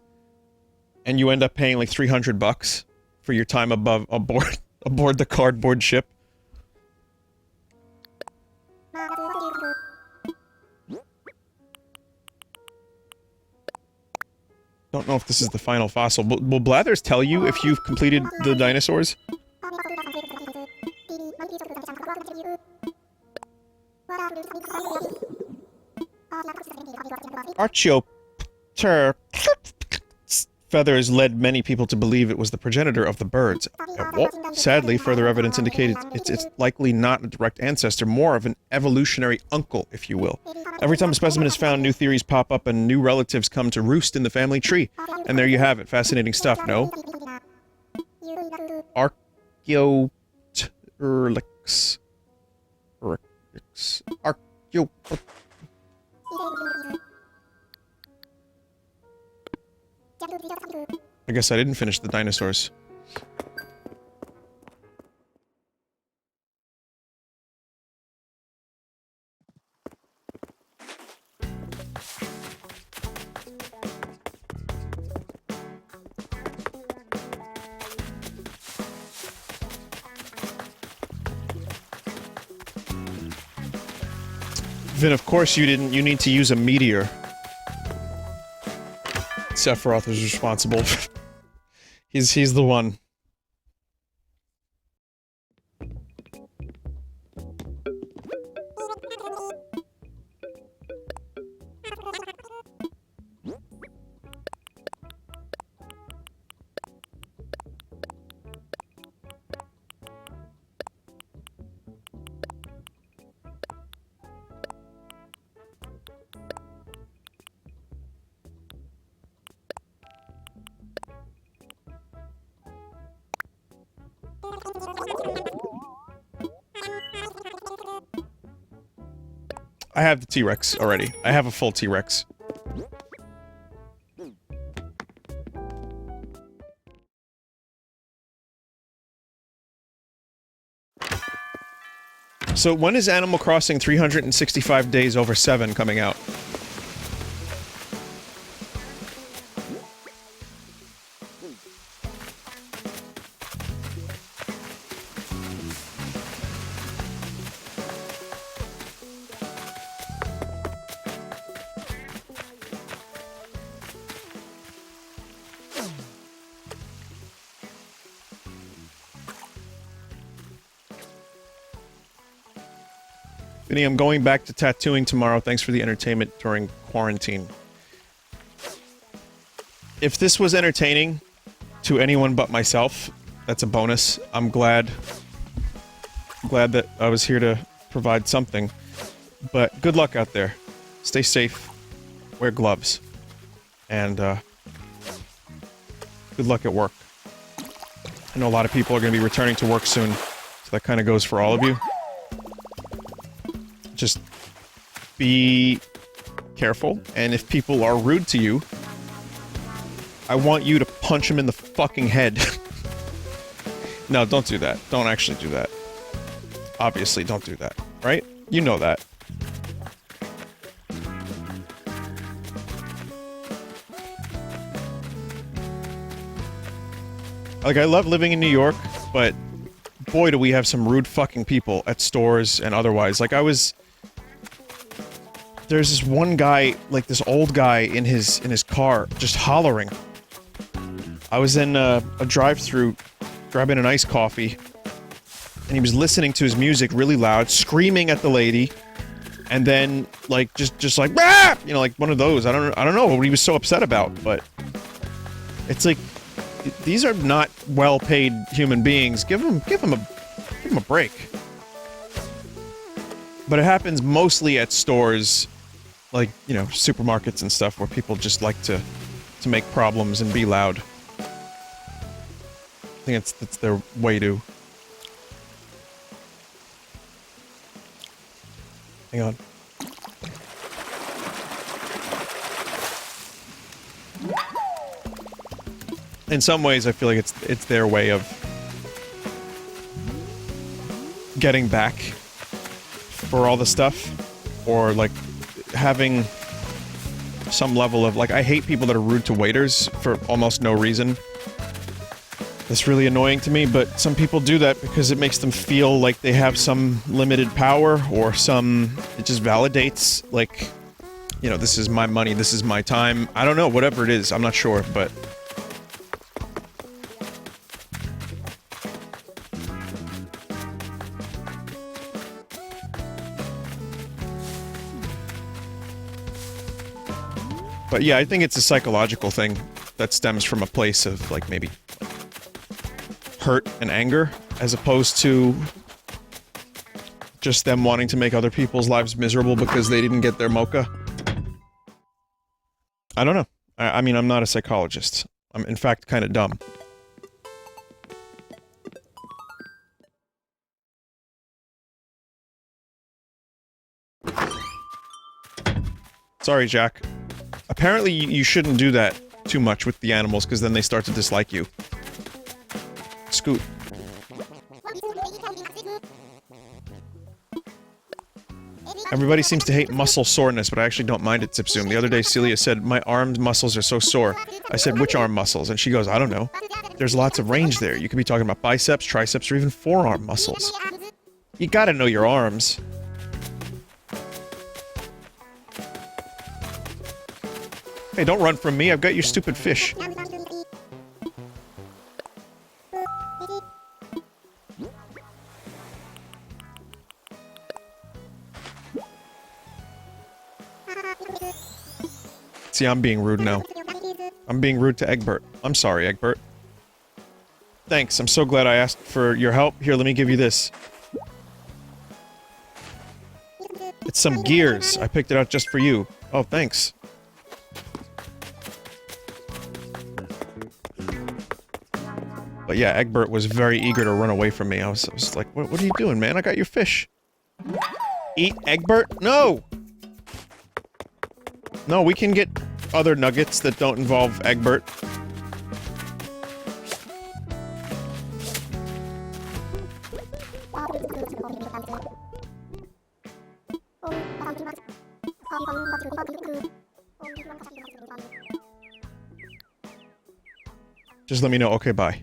And you end up paying, like, $300 for your time aboard the cardboard ship. Don't know if this is the final fossil. Will Blathers tell you if you've completed the dinosaurs? Archaeopteryx feathers led many people to believe it was the progenitor of the birds. Well, sadly, further evidence indicated it's likely not a direct ancestor, more of an evolutionary uncle, if you will. Every time a specimen is found, new theories pop up and new relatives come to roost in the family tree. And there you have it. Fascinating stuff, no? Archaeopteryx. I guess I didn't finish the dinosaurs. Vin, of course you didn't. You need to use a meteor. Sephiroth is responsible. He's the one. I have the T-Rex already. I have a full T-Rex. So when is Animal Crossing 365 Days Over 7 coming out? Vinny, I'm going back to tattooing tomorrow. Thanks for the entertainment during quarantine. If this was entertaining to anyone but myself, that's a bonus. I'm glad that I was here to provide something. But good luck out there. Stay safe. Wear gloves. And, good luck at work. I know a lot of people are going to be returning to work soon, so that kind of goes for all of you. Just be careful, and if people are rude to you, I want you to punch them in the fucking head. No, don't do that. Don't actually do that. Obviously, don't do that, right? You know that. Like, I love living in New York, but boy do we have some rude fucking people at stores and otherwise. Like, there's this one guy, like this old guy in his car, just hollering. I was in a drive-thru grabbing an iced coffee, and he was listening to his music really loud, screaming at the lady, and then like just like "Rah!" You know, like one of those. I don't know what he was so upset about, but it's like these are not well-paid human beings. Give them a break. But it happens mostly at stores, like, you know, supermarkets and stuff, where people just like to to make problems and be loud. I think it's their way to. Hang on. In some ways, I feel like it's their way of getting back for all the stuff, or like having some level of like, I hate people that are rude to waiters for almost no reason. It's really annoying to me, but some people do that because it makes them feel like they have some limited power, or it just validates, like, you know, this is my money, this is my time. I don't know, whatever it is, I'm not sure, but... But yeah, I think it's a psychological thing that stems from a place of, like, maybe hurt and anger, as opposed to just them wanting to make other people's lives miserable because they didn't get their mocha. I don't know. I mean, I'm not a psychologist. I'm, in fact, kind of dumb. Sorry, Jack. Apparently, you shouldn't do that too much with the animals, because then they start to dislike you. Scoot. Everybody seems to hate muscle soreness, but I actually don't mind it, Tsipsum. The other day, Celia said, my arm muscles are so sore. I said, which arm muscles? And she goes, I don't know. There's lots of range there. You could be talking about biceps, triceps, or even forearm muscles. You gotta know your arms. Hey, don't run from me. I've got your stupid fish. See, I'm being rude now. I'm being rude to Egbert. I'm sorry, Egbert. Thanks, I'm so glad I asked for your help. Here, let me give you this. It's some gears. I picked it out just for you. Oh, thanks. But yeah, Egbert was very eager to run away from me. I was like, what are you doing, man? I got your fish. Eat Egbert? No! No, we can get other nuggets that don't involve Egbert. Just let me know. Okay, bye.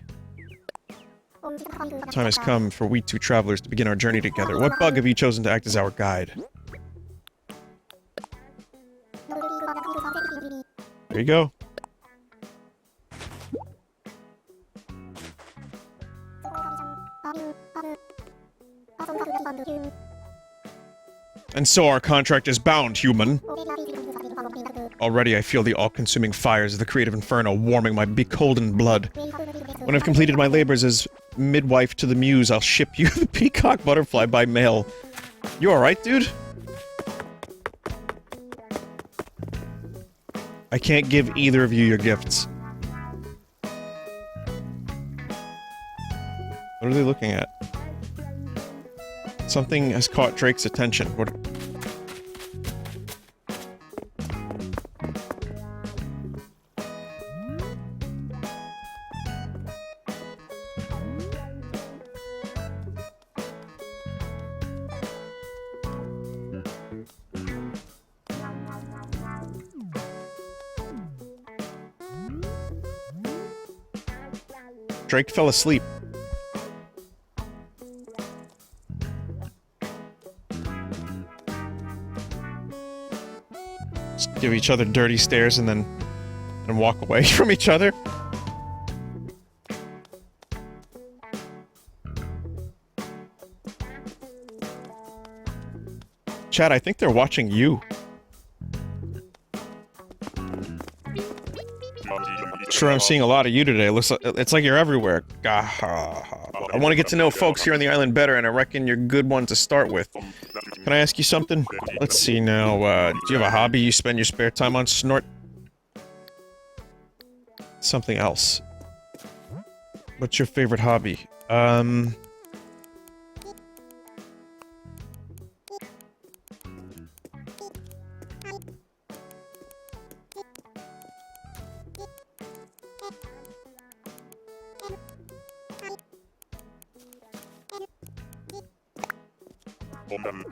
The time has come for we two travelers to begin our journey together. What bug have you chosen to act as our guide? There you go. And so our contract is bound, human. Already I feel the all-consuming fires of the creative inferno warming my beholden blood. When I've completed my labors as midwife to the muse, I'll ship you the peacock butterfly by mail. You alright, dude? I can't give either of you your gifts. What are they looking at? Something has caught Drake's attention. What? Drake fell asleep. Just give each other dirty stares and then walk away from each other. Chad, I think they're watching you. Sure, I'm seeing a lot of you today. It's like you're everywhere. I want to get to know folks here on the island better, and I reckon you're a good one to start with. Can I ask you something? Let's see now, do you have a hobby you spend your spare time on, Snort? something else. What's your favorite hobby?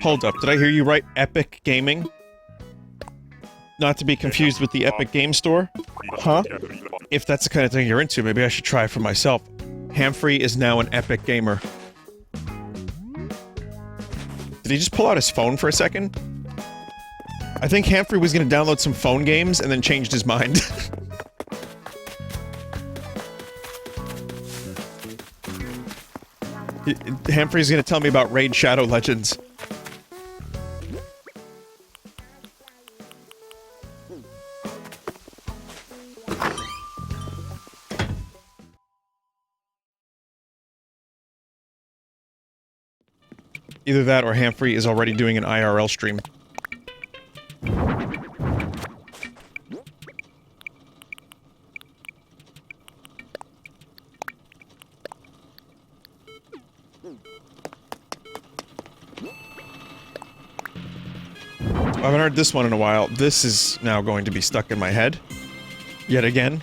Hold up, did I hear you right? Epic Gaming? Not to be confused with the Epic Game Store? Huh? If that's the kind of thing you're into, maybe I should try it for myself. Hamfrey is now an epic gamer. Did he just pull out his phone for a second? I think Hamfrey was gonna download some phone games and then changed his mind. Hamfrey's gonna tell me about Raid Shadow Legends. Either that or Hamfrey is already doing an IRL stream. I haven't heard this one in a while. This is now going to be stuck in my head. Yet again.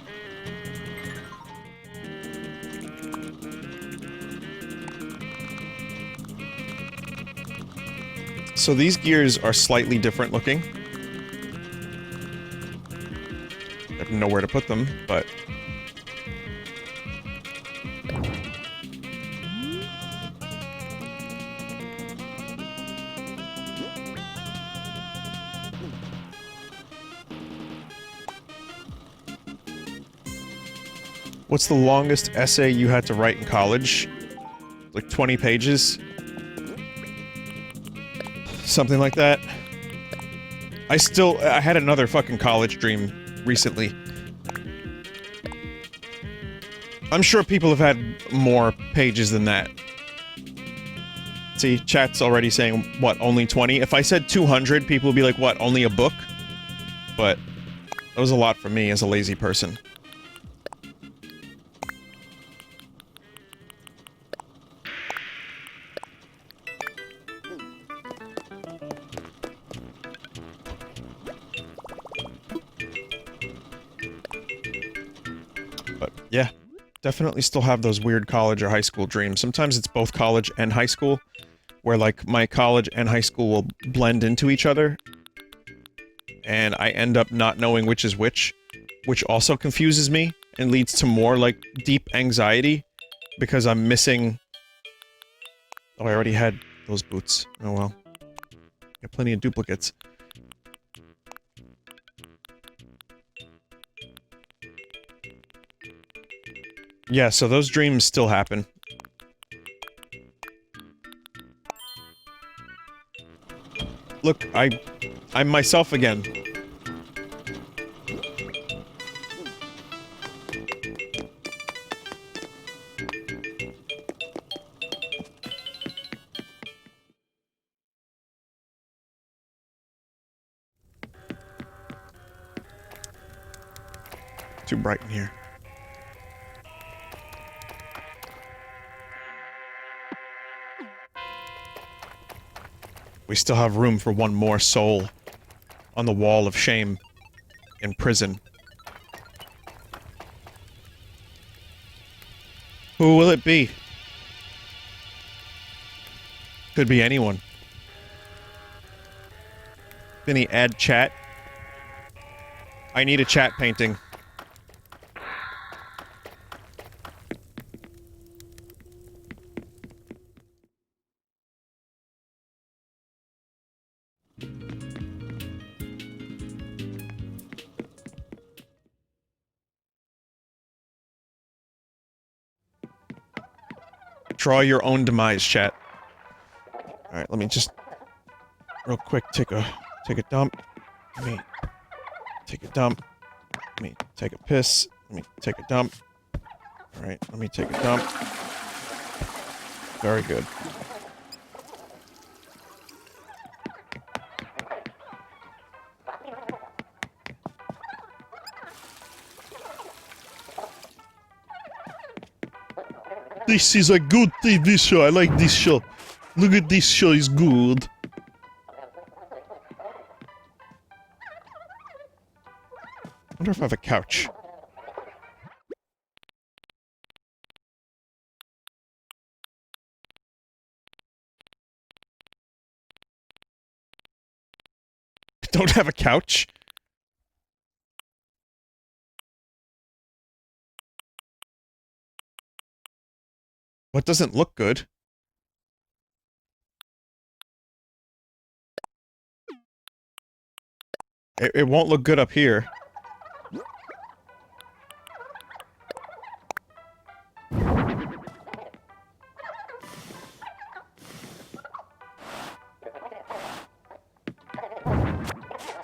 So these gears are slightly different looking. I have nowhere to put them, but... What's the longest essay you had to write in college? Like 20 pages? Something like that. I had another fucking college dream recently. I'm sure people have had more pages than that. See, chat's already saying, what, only 20? If I said 200, people would be like, what, only a book? But that was a lot for me as a lazy person. Yeah, definitely still have those weird college or high school dreams. Sometimes it's both college and high school, where like my college and high school will blend into each other, and I end up not knowing which is which also confuses me and leads to more like deep anxiety because I'm missing... Oh, I already had those boots. Oh well. Got plenty of duplicates. Yeah, so those dreams still happen. Look, I'm myself again. Too bright in here. We still have room for one more soul on the wall of shame in prison. Who will it be? Could be anyone. Vinny, add chat. I need a chat painting. Draw your own demise, chat. Alright, let me just... real quick, take a dump. Let me... take a dump. Let me take a piss. Let me take a dump. Alright, let me take a dump. Very good. This is a good TV show. I like this show. Look at this show, it's good. I wonder if I have a couch. Don't have a couch? What doesn't look good? It won't look good up here. I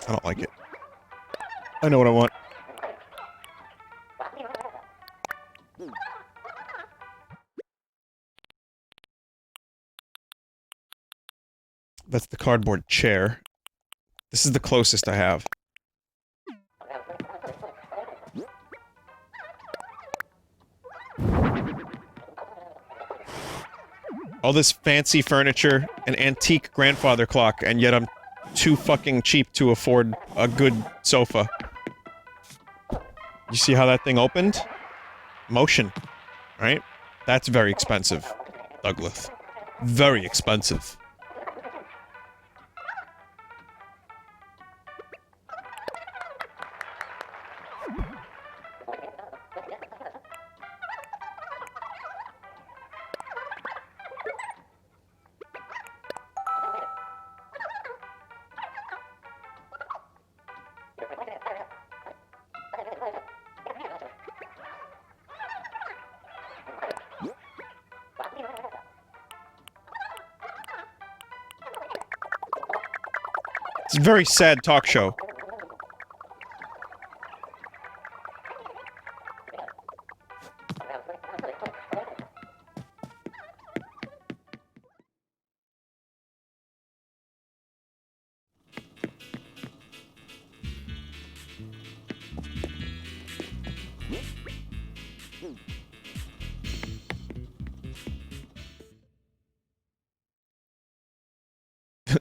don't like it. I know what I want. That's the cardboard chair. This is the closest I have. All this fancy furniture, an antique grandfather clock, and yet I'm too fucking cheap to afford a good sofa. You see how that thing opened? Motion. Right? That's very expensive, Douglas. Very expensive. It's a very sad talk show.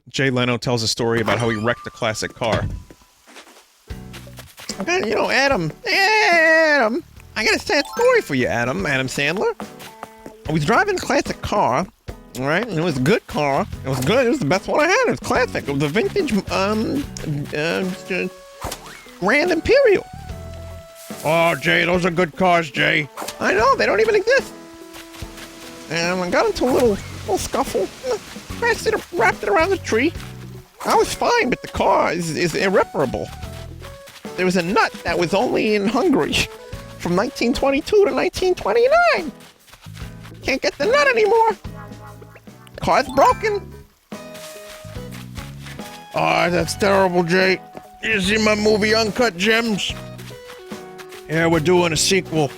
Jay Leno tells a story about how he wrecked a classic car. You know, Adam, I got a sad story for you, Adam Sandler. I was driving a classic car, alright, and it was a good car. It was good, it was the best one I had, it was classic. It was a vintage, Grand Imperial. Oh, Jay, those are good cars, Jay. I know, they don't even exist. And I got into a little scuffle. Wrapped it around the tree. I was fine, but the car is irreparable. There was a nut that was only in Hungary from 1922 to 1929. Can't get the nut anymore. Car's broken. Oh, that's terrible, Jay. You see my movie Uncut Gems? Yeah, we're doing a sequel.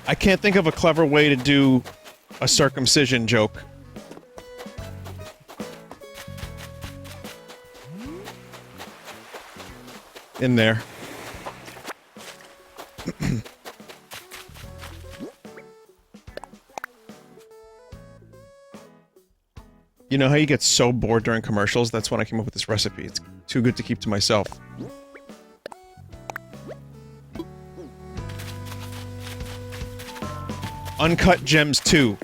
I can't think of a clever way to do a circumcision joke. In there. You know how you get so bored during commercials? That's when I came up with this recipe. It's too good to keep to myself. Uncut Gems 2.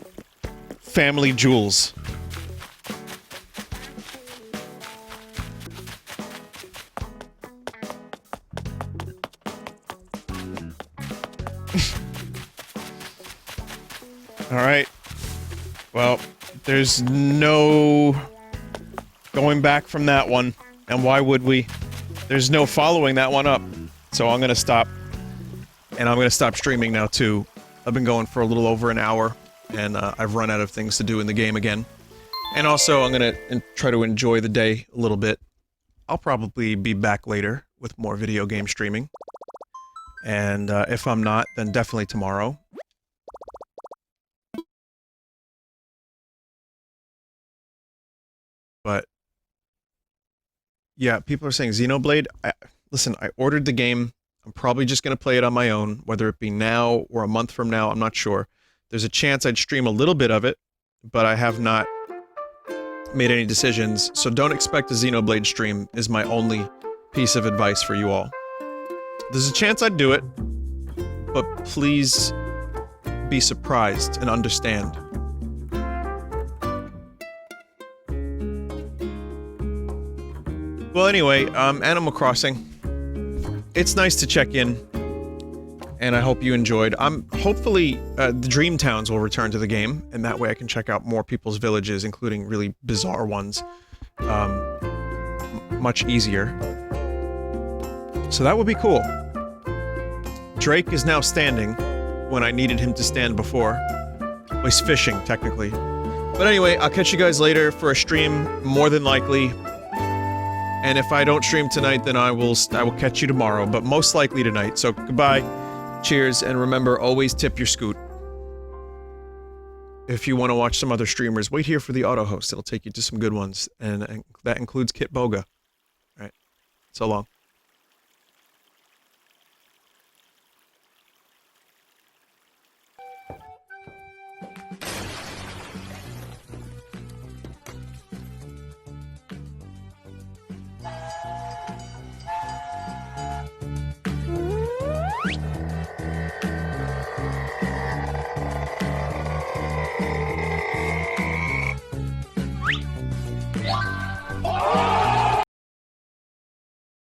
Family Jewels. Alright. Well, there's no going back from that one. And why would we? There's no following that one up. So I'm gonna stop. And I'm gonna stop streaming now too. I've been going for a little over an hour, and I've run out of things to do in the game again. And also, I'm gonna try to enjoy the day a little bit. I'll probably be back later with more video game streaming. And if I'm not, then definitely tomorrow. But yeah, people are saying Xenoblade. Listen, I ordered the game. I'm probably just going to play it on my own, whether it be now or a month from now, I'm not sure. There's a chance I'd stream a little bit of it, but I have not made any decisions, so don't expect a Xenoblade stream is my only piece of advice for you all. There's a chance I'd do it, but please be surprised and understand. Well, anyway, Animal Crossing. It's nice to check in, and I hope you enjoyed. Hopefully, the Dream Towns will return to the game, and that way I can check out more people's villages, including really bizarre ones, much easier. So that would be cool. Drake is now standing, when I needed him to stand before. Well, he's fishing, technically. But anyway, I'll catch you guys later for a stream, more than likely. And if I don't stream tonight, then I will catch you tomorrow, but most likely tonight. So goodbye, cheers, and remember, always tip your scoot. If you want to watch some other streamers, wait here for the auto host. It'll take you to some good ones, and that includes Kit Boga. All right, so long.